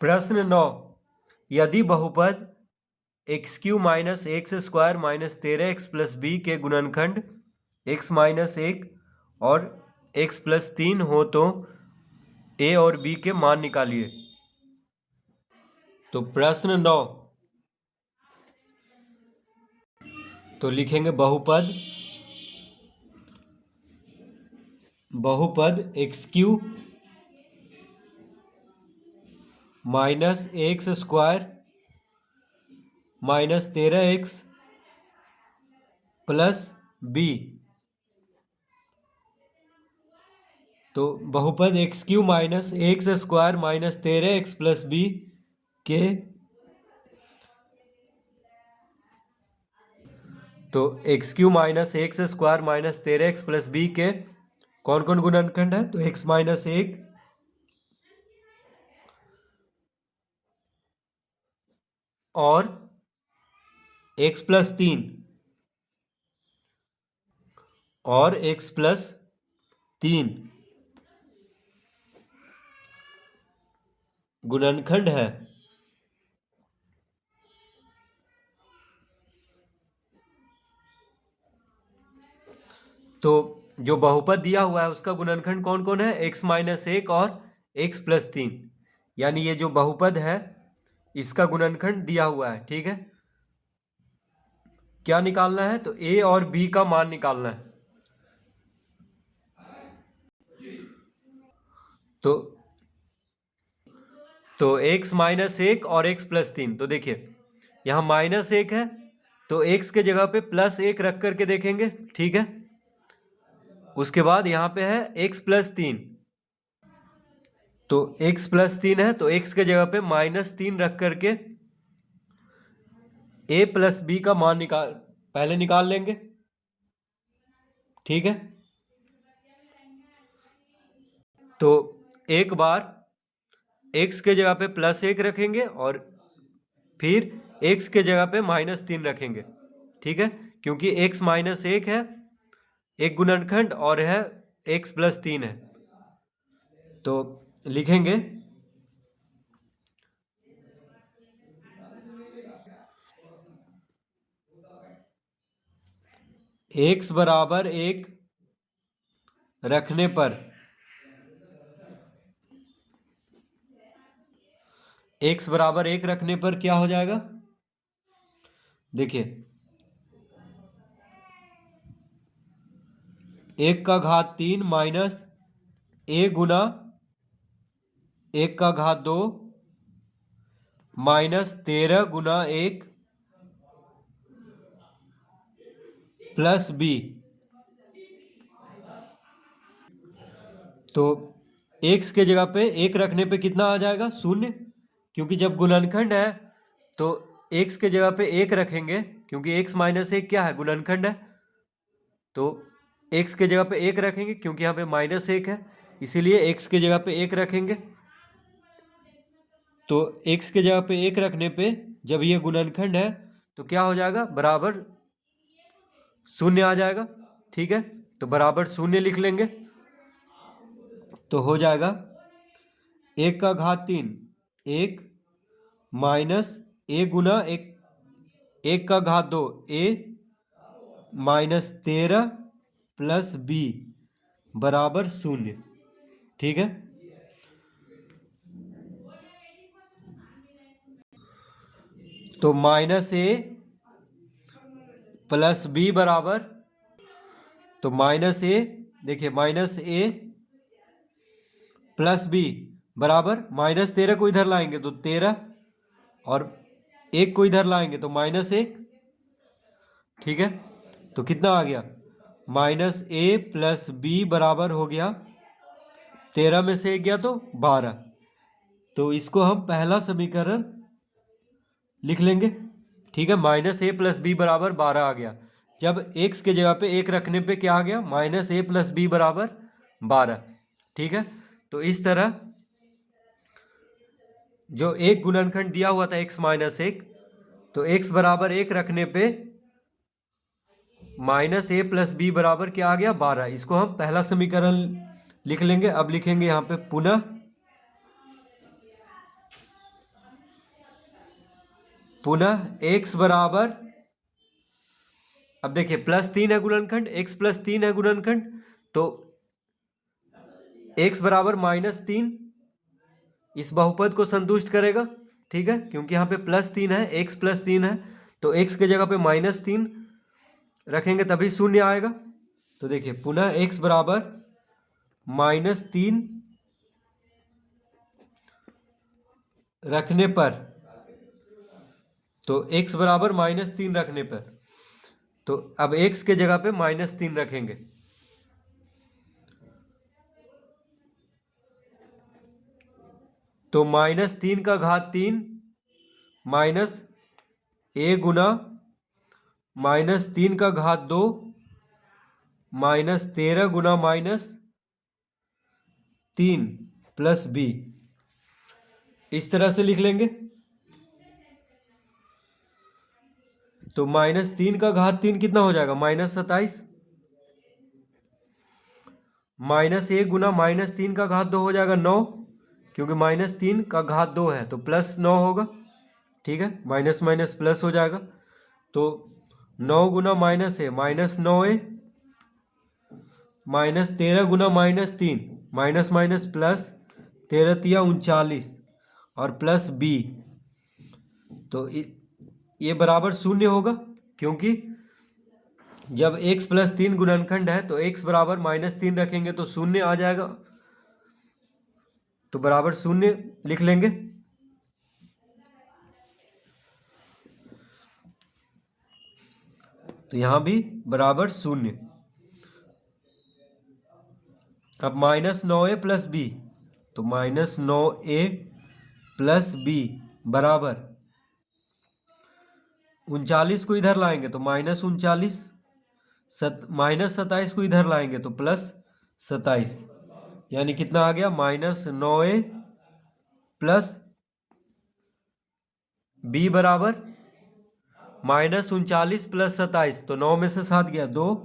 प्रश्न 9। यदि बहुपद x cube minus x square minus 13x plus b के गुणनखंड x माइनस 1 और x प्लस 3 हो तो a और b के मान निकालिए। तो प्रश्न 9, तो लिखेंगे बहुपद x cube minus x square minus 13x plus b. तो बहुपद x cube minus x square minus 13x plus b के तो x cube minus x square minus 13x plus b के कौन कौन गुणनखंड है? तो x माइनस 1 और x प्लस 3 और x प्लस 3 गुणनखंड है। तो जो बहुपद दिया हुआ है उसका गुणनखंड कौन कौन है? x माइनस 1 और x प्लस 3, यानी ये जो बहुपद है इसका गुणनखंड दिया हुआ है। ठीक है, क्या निकालना है? तो a और b का मान निकालना है। तो x माइनस 1 और x प्लस 3, तो देखिए यहाँ माइनस 1 है तो x के जगह पे प्लस 1 रख करके देखेंगे। ठीक है, उसके बाद यहाँ पे है x प्लस 3, तो x प्लस 3 है तो x के जगह पे माइनस 3 रख करके a प्लस b का मान पहले निकाल लेंगे। ठीक है, तो एक बार x के जगह पे प्लस 1 रखेंगे और फिर x के जगह पे माइनस 3 रखेंगे। ठीक है, क्योंकि x माइनस 1 है एक गुणनखंड और है x प्लस 3 है, तो लिखेंगे x बराबर 1 रखने पर x बराबर 1 रखने पर क्या हो जाएगा? देखिए 1 का घात 3 माइनस a गुना 1 का घात 2 माइनस 13 गुना 1 प्लस b। तो x के जगह पे 1 रखने पे कितना आ जाएगा? 0, क्योंकि जब गुणनखंड है तो x के जगह पे 1 रखेंगे, क्योंकि x माइनस 1 क्या है? गुणनखंड है। तो x के जगह पे 1 रखेंगे क्योंकि यहाँ पे माइनस 1 है, इसीलिए x के जगह पे 1 रखेंगे। तो x के जगह पे 1 रखने पे जब ये गुणनखंड है तो क्या हो जाएगा? बराबर 0 आ जाएगा। ठीक है, तो बराबर 0 लिख लेंगे, तो हो जाएगा 1 का घात 3 1 माइनस a गुना 1 का घात 2 a माइनस 13 प्लस b बराबर 0। ठीक है, तो माइनस a प्लस b बराबर, तो माइनस a, देखिए माइनस a प्लस b बराबर माइनस 13 को इधर लाएंगे तो 13 और 1 को इधर लाएंगे तो माइनस 1। ठीक है, तो कितना आ गया? माइनस a प्लस b बराबर हो गया 13 में से 1 गया तो 12। तो इसको हम पहला समीकरण लिख लेंगे। ठीक है, माइनस a प्लस बी बराबर 12 आ गया। जब x के जगह पे 1 रखने पे क्या आ गया? माइनस a प्लस बी बराबर 12। ठीक है, तो इस तरह जो एक गुणनखंड दिया हुआ था x माइनस 1, तो x बराबर 1 रखने पे माइनस a प्लस बी बराबर क्या आ गया? 12। इसको हम पहला समीकरण लिख लेंगे। अब लिखेंगे यहाँ पे पुनः पुनः x बराबर, अब देखिए +3 है गुणनखंड, x +3 है गुणनखंड, तो x बराबर -3 इस बहुपद को संतुष्ट करेगा। ठीक है, क्योंकि यहाँ पे +3 है, x +3 है, तो x के जगह पे -3 रखेंगे तभी शून्य आएगा। तो देखिए पुनः x बराबर -3 रखने पर, तो x बराबर -3 रखने पर, तो अब x के जगह पे -3 रखेंगे। तो -3 का घात 3 माइनस a गुना -3 का घात 2 -13 गुना -3 प्लस b, इस तरह से लिख लेंगे। तो -3 का घात 3 कितना हो जाएगा, -27, -1 गुना -3 का घात 2 हो जाएगा 9, क्योंकि -3 का घात 2 है तो +9 होगा। ठीक है, माइनस माइनस प्लस हो जाएगा। तो 9 गुना माइनस है -9a, -13 गुना -3, माइनस माइनस प्लस, 13 तिया 39 और प्लस b, तो ये बराबर शून्य होगा, क्योंकि जब x +3 गुणनखंड है तो x बराबर -3 रखेंगे तो शून्य आ जाएगा, तो बराबर शून्य लिख लेंगे। तो यहां भी बराबर शून्य। अब -9a प्लस b, तो -9a प्लस b बराबर 39 को इधर लाएंगे तो -39, -27 को इधर लाएंगे तो +27, यानी कितना आ गया, -9a प्लस b बराबर -39 प्लस 27, तो 9 में से 7 गया 2,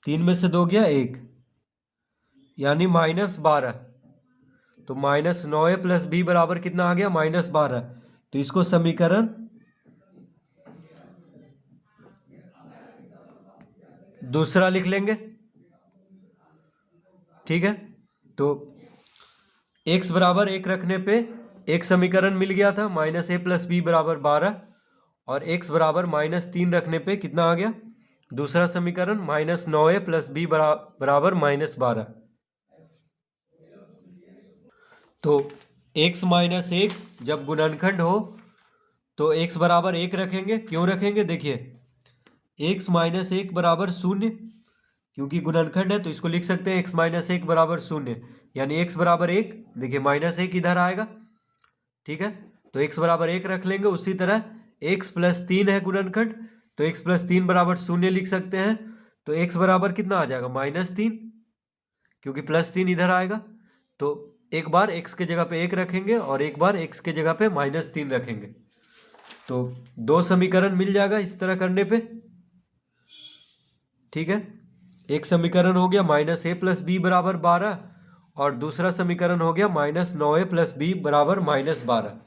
3 में से 2 गया 1, यानी -12। तो -9a प्लस b बराबर कितना आ गया, -12। तो इसको समीकरण दूसरा लिख लेंगे। ठीक है, तो x बराबर 1 रखने पे एक समीकरण मिल गया था, -a प्लस b बराबर 12, और x बराबर -3 रखने पे कितना आ गया, दूसरा समीकरण -9a प्लस b बराबर -12। तो x -1 जब गुणनखंड हो तो x बराबर 1 रखेंगे। क्यों रखेंगे, देखिए x -1 बराबर 0, क्योंकि गुणनखंड है तो इसको लिख सकते हैं x -1 बराबर 0, यानी x बराबर 1, देखिए -1 इधर आएगा। ठीक है, तो x बराबर 1 रख लेंगे। उसी तरह x +3 है गुणनखंड, तो x +3 बराबर 0 लिख सकते हैं। तो x बराबर कितना आ जाएगा, -3, क्योंकि +3 इधर आएगा। तो एक बार x के जगह पे 1 रखेंगे और एक बार x के जगह पे -3 रखेंगे, तो 2 समीकरण मिल जाएगा इस तरह करने पे। ठीक है, एक समीकरण हो गया -a प्लस b बराबर 12, और दूसरा समीकरण हो गया -9a प्लस b बराबर -12।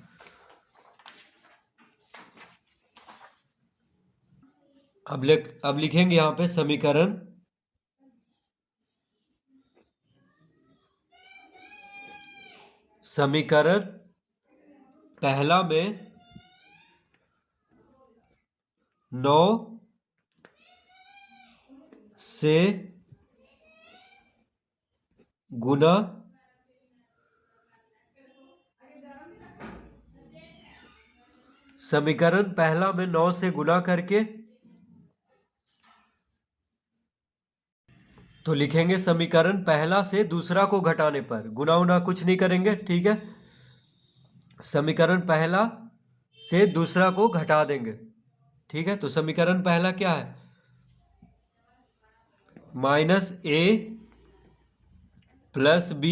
अब लिखेंगे यहां पे समीकरण पहला में 9 से गुना समीकरण पहला में 9 से गुना करके, तो लिखेंगे समीकरण पहला से दूसरा को घटाने पर, गुना उना कुछ नहीं करेंगे। ठीक है, समीकरण पहला से दूसरा को घटा देंगे। ठीक है, तो समीकरण पहला क्या है, -a प्लस b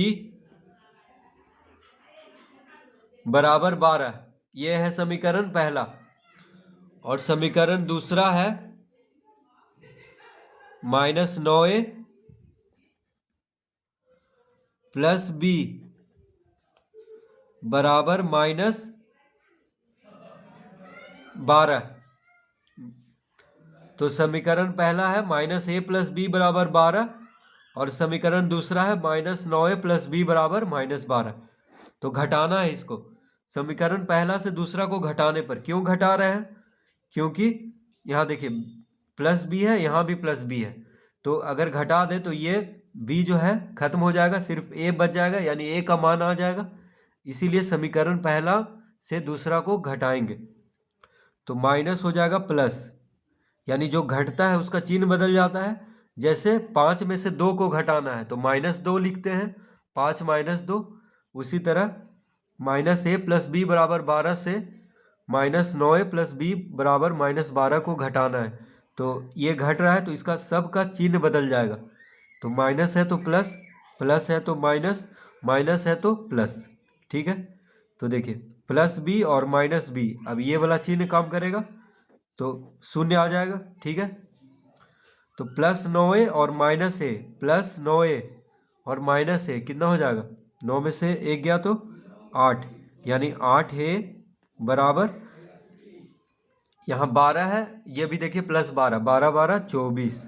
बराबर 12, यह है समीकरण पहला। और समीकरण दूसरा है -9a प्लस b बराबर -12। 12। तो समीकरण पहला है माइनस ए प्लस बी बराबर 12 और समीकरण दूसरा है माइनस 9a प्लस बी बराबर माइनस 12। तो घटाना है इसको, समीकरण पहला से दूसरा को घटाने पर। क्यों घटा रहे हैं? क्योंकि यहाँ देखिए प्लस बी है, यहाँ भी प्लस बी है, तो अगर घटा दे तो ये बी जो है खत्म हो जाएगा, सिर्फ ए बच जाएगा, यानी ए का मान आ जाएगा। इसीलिए समीकरण पहला से दूसरा को घटाएंगे तो माइनस हो जाएगा प्लस, यानी जो घटता है उसका चिन्ह बदल जाता है। जैसे 5 में से 2 को घटाना है तो -2 लिखते हैं, 5 - 2। उसी तरह माइनस ए प्लस बी बराबर 12 से -9a प्लस बी बराबर -12 को घटाना है, तो ये घट रहा है तो इसका सब का चिन्ह बदल जाएगा। तो माइनस है तो प्लस, प्लस है तो माइनस, माइनस है तो प्लस। ठीक है, तो देखिए प्लस बी और माइनस बी, अब ये वाला चिन्ह काम करेगा तो शून्य आ जाएगा। ठीक है, तो +9a और -a, +9a और -a कितना हो जाएगा? 9 में से 1 गया तो 8, यानी 8a बराबर, यहाँ 12 है, ये भी देखिए +12, 12 12 24,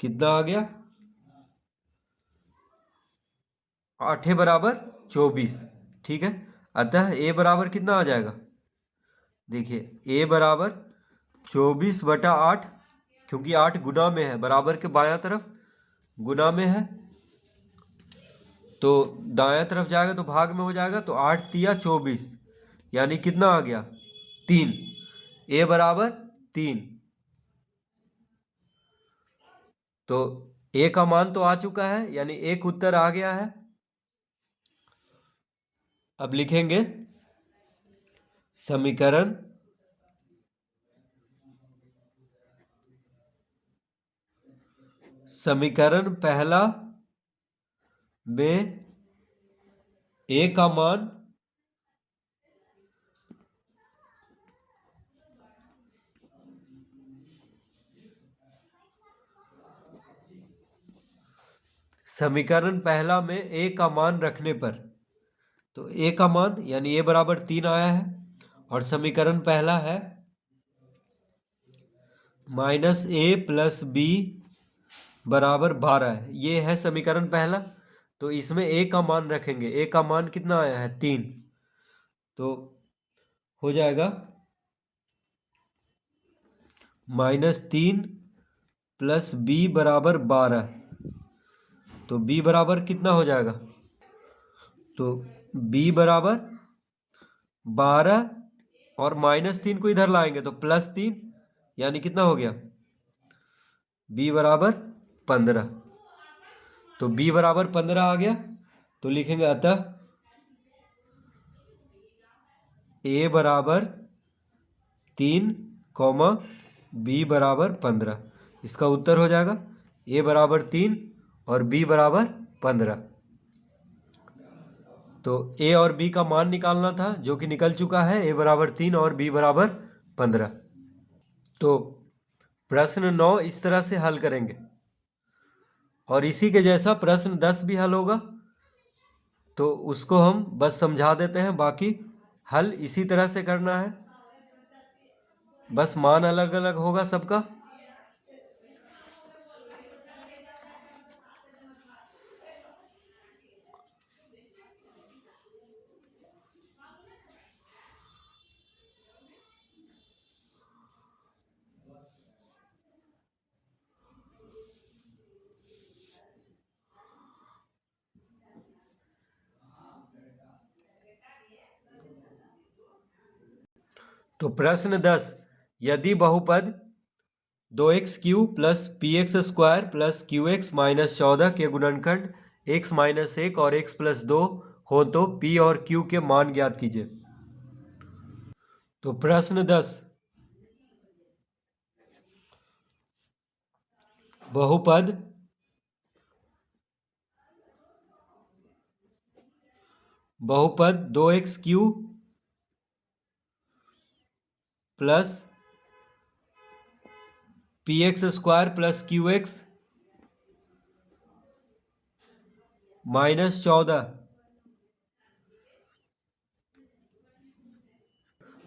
कितना आ गया? 8a बराबर 24। ठीक है, अतः a बराबर कितना आ जाएगा? देखिए a बराबर 24/8, क्योंकि 8 गुना में है, बराबर के बायां तरफ गुना में है तो दायां तरफ जाएगा तो भाग में हो जाएगा, तो 8 तिया 24, यानी कितना आ गया? 3। a बराबर 3। तो a का मान तो आ चुका है, यानी एक उत्तर आ गया है। अब लिखेंगे समीकरण पहला में a का मान समीकरण पहला में a का मान रखने पर, तो a का मान यानी a बराबर 3 आया है, और समीकरण पहला है -a प्लस बी बराबर 12 है, ये है समीकरण पहला। तो इसमें a का मान रखेंगे, a का मान कितना आया है? 3, तो हो जाएगा -3 प्लस b बराबर 12, तो b बराबर कितना हो जाएगा? तो b बराबर 12 और -3 को इधर लाएंगे तो +3, यानी कितना हो गया? b बराबर 15। तो b बराबर 15 आ गया, तो लिखेंगे अतः a बराबर 3, b बराबर 15। इसका उत्तर हो जाएगा a बराबर 3 और b बराबर 15। तो a और b का मान निकालना था, जो कि निकल चुका है, a बराबर 3 और b बराबर 15। तो प्रश्न 9 इस तरह से हल करेंगे, और इसी के जैसा प्रश्न 10 भी हल होगा, तो उसको हम बस समझा देते हैं, बाकी हल इसी तरह से करना है, बस मान अलग अलग होगा सबका। तो प्रश्न 10, यदि बहुपद 2x³ plus px² plus qx minus 14 के गुणनखंड x माइनस 1 और x प्लस 2 हो तो p और q के मान ज्ञात कीजिए। तो प्रश्न 10, बहुपद बहुपद 2x³ plus px² plus qx minus 14।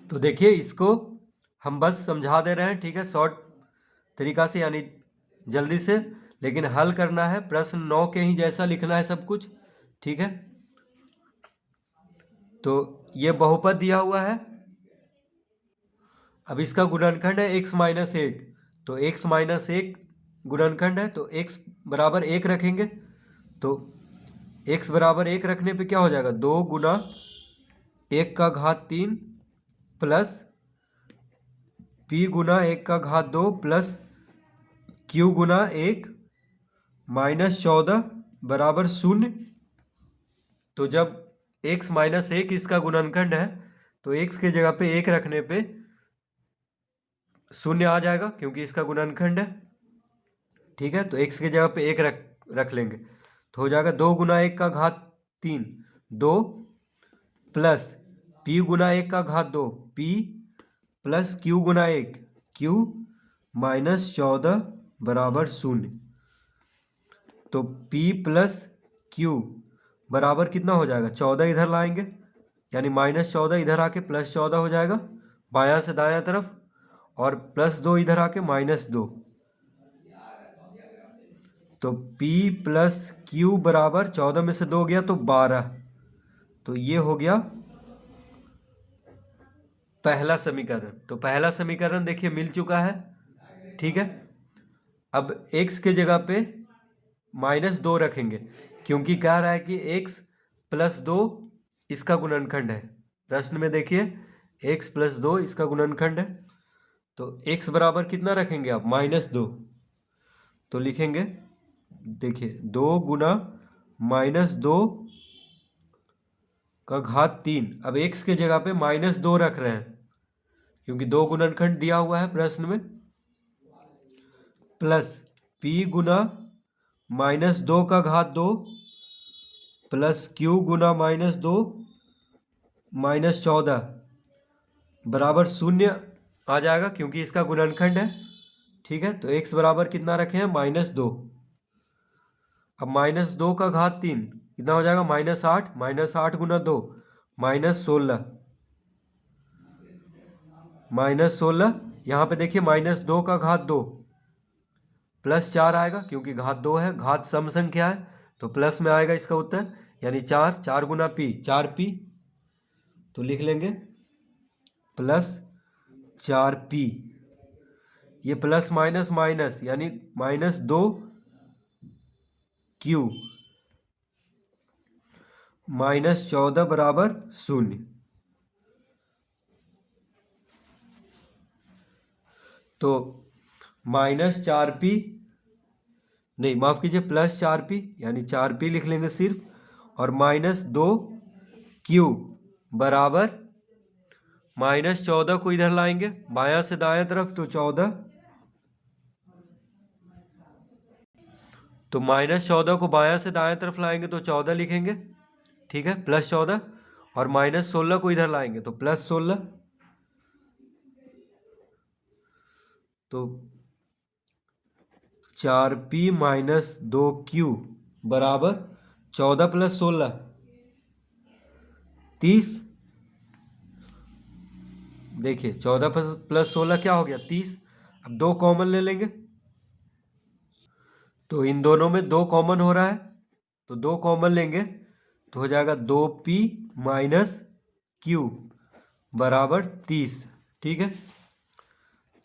तो देखिए इसको हम बस समझा दे रहे हैं, ठीक है, शॉर्ट तरीका से, यानी जल्दी से, लेकिन हल करना है प्रश्न 9 के ही जैसा लिखना है सब कुछ, ठीक है। तो ये बहुपद दिया हुआ है, अब इसका गुणनखंड है x माइनस एक, तो x माइनस एक गुणनखंड है, तो x बराबर एक रखेंगे, तो x बराबर एक रखने पे क्या हो जाएगा, 2 गुना 1 का घात 3 प्लस p गुना 1 का घात 2 प्लस q गुना 1 माइनस 14 बराबर 0। तो जब x माइनस एक इसका गुणनखंड है, तो x के जगह पे एक रखने पे 0 आ जाएगा, क्योंकि इसका गुणनखंड है, ठीक है। तो x की जगह पे एक रख लेंगे, तो हो जाएगा 2 गुना 1 का घात 3 2 प्लस p गुना 1 का घात 2 p प्लस q गुना 1 q माइनस 14 बराबर 0। तो p प्लस q बराबर कितना हो जाएगा, 14 इधर लाएंगे, यानी -14 इधर आके +14 हो जाएगा बायां से दायां तरफ, और +2 इधर आके -2। तो P प्लस Q बराबर 14 में से 2 गया तो 12। तो ये हो गया पहला समीकरण। तो पहला समीकरण देखिए मिल चुका है, ठीक है। अब x के जगह पे -2 रखेंगे, क्योंकि कह रहा है कि x प्लस 2 इसका गुणनखंड है। प्रश्न में देखिए x प्लस 2 इसका गुणनखंड है, तो x बराबर कितना रखेंगे आप, -2। तो लिखेंगे, देखिए 2 गुना -2 का घात 3। अब x के जगह पे -2 रख रहे हैं, क्योंकि 2 गुणनखंड दिया हुआ है प्रश्न में, प्लस p गुना -2 का घात 2 प्लस q गुना -2 -14 बराबर 0 आ जाएगा, क्योंकि इसका गुणनखंड है, ठीक है। तो x बराबर कितना रखे हैं, -2। अब -2 का घात 3 कितना हो जाएगा, -8 -8 गुना 2 -16 -16। यहाँ पे देखिए -2 का घात 2 +4 आएगा, क्योंकि घात 2 है, घात सम संख्या है, तो प्लस में आएगा इसका उत्तर, यानी 4 4 गुना p 4p। तो लिख लेंगे +4p। ये प्लस माइनस माइनस, यानी -2q -14 बराबर 0। तो -4p, नहीं माफ कीजिए, +4p, यानी 4p लिख लेंगे सिर्फ, और -2q बराबर -14 को इधर लाएंगे बायां से दायां तरफ, तो 14। तो -14 को बायां से दायां तरफ लाएंगे तो 14 लिखेंगे, ठीक है, +14, और -16 को इधर लाएंगे तो +16। तो 4p -2q बराबर 14 + 16 30। देखिए 14 + 16 क्या हो गया, 30। अब 2 कॉमन ले लेंगे, तो इन दोनों में 2 कॉमन हो रहा है, तो 2 कॉमन लेंगे तो हो जाएगा 2p -q बराबर 30, ठीक है।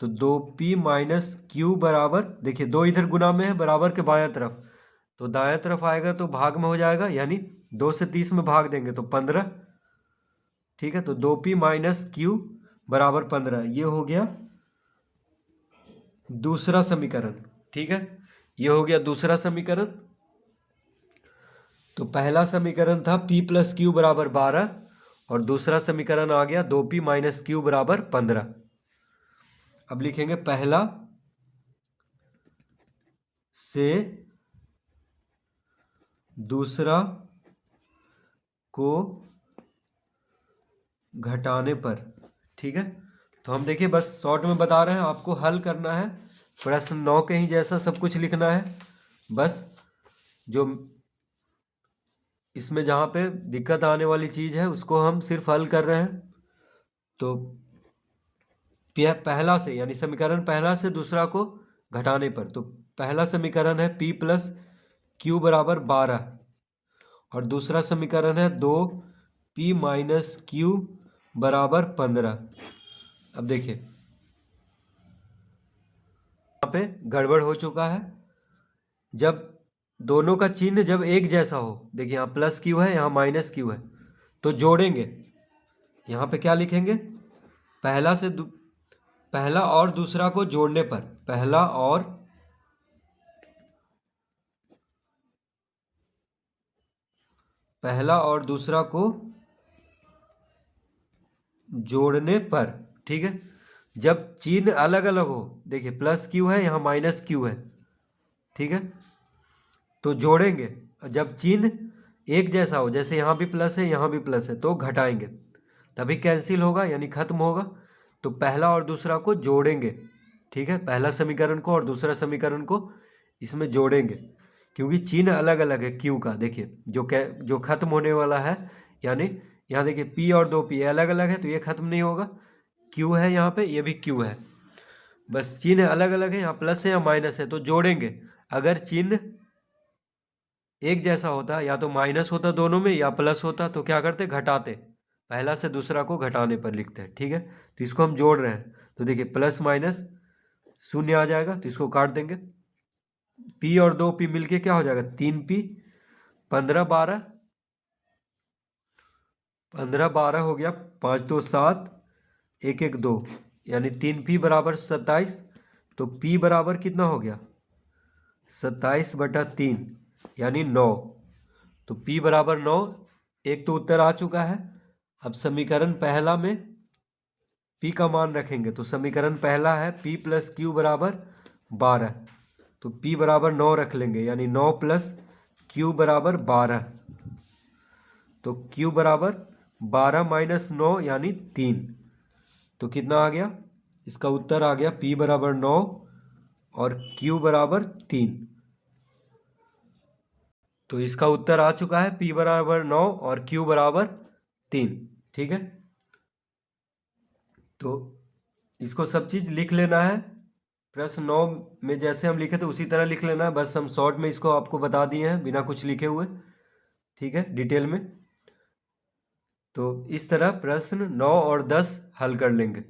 तो 2p -q बराबर, देखिए 2 इधर गुना में है बराबर के बायां तरफ, तो दायां तरफ आएगा तो भाग में हो जाएगा, यानी 2 से 30 में भाग देंगे तो 15, ठीक है। तो 2p -q बराबर 15, ये हो गया दूसरा समीकरण, ठीक है। ये हो गया दूसरा समीकरण। तो पहला समीकरण था p + q बराबर 12, और दूसरा समीकरण आ गया 2p -q बराबर 15। अब लिखेंगे पहला से दूसरा को घटाने पर, ठीक है। तो हम देखिए बस शॉर्ट में बता रहे हैं, आपको हल करना है, प्रश्न 9 के ही जैसा सब कुछ लिखना है, बस जो इसमें जहाँ पे दिक्कत आने वाली चीज़ है उसको हम सिर्फ हल कर रहे हैं। तो पहला से यानी समीकरण पहला से दूसरा को घटाने पर। तो पहला समीकरण है p प्लस क्यू बराबर 12 और दूसरा समीकरण है 2p माइनस क्यू बराबर 15। अब देखिए यहाँ पे गड़बड़ हो चुका है। जब दोनों का चिन्ह जब एक जैसा हो, देखिए यहाँ प्लस क्यू है, यहाँ माइनस क्यू है, तो जोड़ेंगे। यहाँ पे क्या लिखेंगे? पहला और दूसरा को जोड़ने पर, पहला और दूसरा को जोड़ने पर, ठीक है। जब चिन्ह अलग अलग हो, देखिए प्लस क्यू है, यहाँ माइनस क्यू है, ठीक है, तो जोड़ेंगे। जब चिन्ह एक जैसा हो, जैसे यहाँ भी प्लस है यहाँ भी प्लस है, तो घटाएंगे, तभी कैंसिल होगा यानी खत्म होगा। तो पहला और दूसरा को जोड़ेंगे, ठीक है, पहला समीकरण को और दूसरा समीकरण को इसमें जोड़ेंगे, क्योंकि चिन्ह अलग अलग है क्यू का। देखिए जो खत्म होने वाला है, यानी यहाँ देखिए p और 2p अलग अलग है, तो ये खत्म नहीं होगा। q है यहाँ पे, ये भी q है, बस चिन्ह अलग अलग है, यहाँ प्लस है या माइनस है, तो जोड़ेंगे। अगर चिन्ह एक जैसा होता, या तो माइनस होता दोनों में या प्लस होता, तो क्या करते? घटाते, पहला से दूसरा को घटाने पर लिखते हैं, ठीक है। तो इसको हम जोड़ रहे हैं, तो देखिए प्लस माइनस शून्य आ जाएगा, तो इसको काट देंगे। p और 2p मिलके क्या हो जाएगा? 3p, 15 12 हो गया, 5 2 7 1 1 2, यानी 3p बराबर 27। तो p बराबर कितना हो गया? 27/3 यानी 9। तो p बराबर 9, एक तो उत्तर आ चुका है। अब समीकरण पहला में p का मान रखेंगे, तो समीकरण पहला है p प्लस क्यू बराबर 12, तो p बराबर 9 रख लेंगे, यानी 9 प्लस q बराबर 12। तो q बराबर 12 माइनस 9 यानी 3। तो कितना आ गया? इसका उत्तर आ गया p बराबर 9 और q बराबर 3। तो इसका उत्तर आ चुका है p बराबर 9 और q बराबर 3, ठीक है। तो इसको सब चीज़ लिख लेना है, प्रश्न 9 में जैसे हम लिखे थे उसी तरह लिख लेना है, बस हम शॉर्ट में इसको आपको बता दिए हैं बिना कुछ लिखे हुए, ठीक है, डिटेल में। तो इस तरह प्रश्न 9 और 10 हल कर लेंगे।